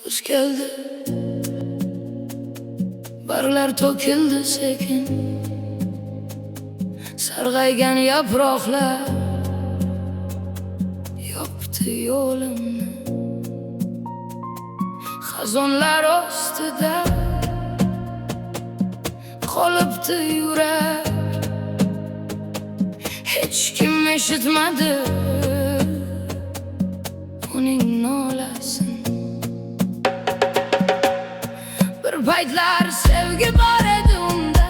Kuz keldi, barglar to'kildi sekin, sarg'aygan yaproqlar yopdi yo'limni. Xazonlar ostida qolibdi yurak, hech kim eshitmadi uning nolasini. Bir paytlar sevgi bor edi unda,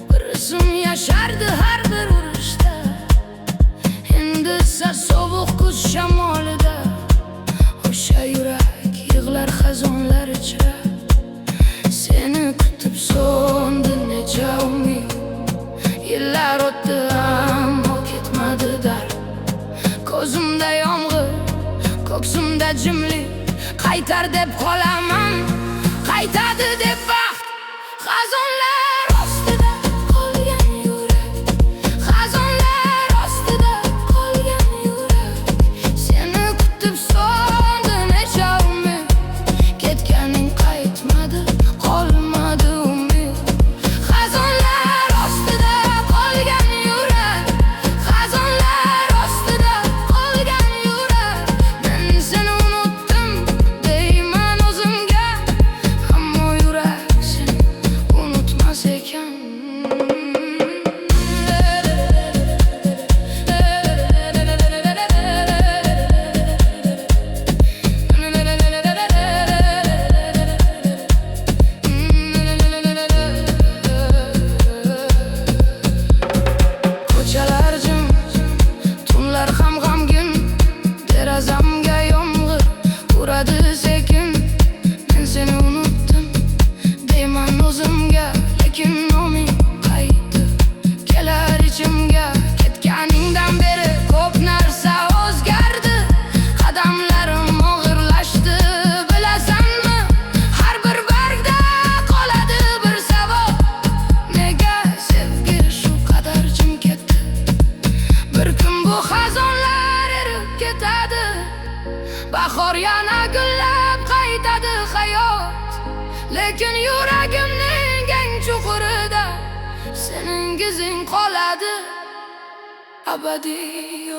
bir ism yashardi har bir urushda. Endi esa sovuq kuz shamolida o'sha yurak yig'lar xazonlar ichra. Seni kutib so'ndi necha umid, yillar o'tdi ammo ketmadi dard. Ko'zimda yomg'ir, ko'ksimda jimlik, qaytar deb qolaman, qaytadi deb baxt. Xazonlar ostida qolgan yurak, xazonlar ostida qolgan yurak. Seni kutib so'ndi necha umid, ketganing qaytmadi, qolmadi umid. Xazonlar ostida qolgan yurak, xazonlar ostida qolgan yurak. Men seni unutdim deyman o'zimga, ammo yurak seni unutmas ekan. Ko'chalar jim, tunlar ham g'amgin, derazamga yomg'ir uradi sekin. Men seni unutdim deyman o'zimga, lekin noming qaytib kelar ichimga. Ketganingdan beri ko'p narsa o'zgardi, qadamlarim og'irlashdi, bilasanmi? Har bir bargda qoladi bir savol, nega sevgi shu qadar jim ketdi? Bir kun bu xazonlar erib ketadi, bahor yana gullab qaytadi hayot. Lekin yuragimning eng chuqurida sening izing qoladi abadiy.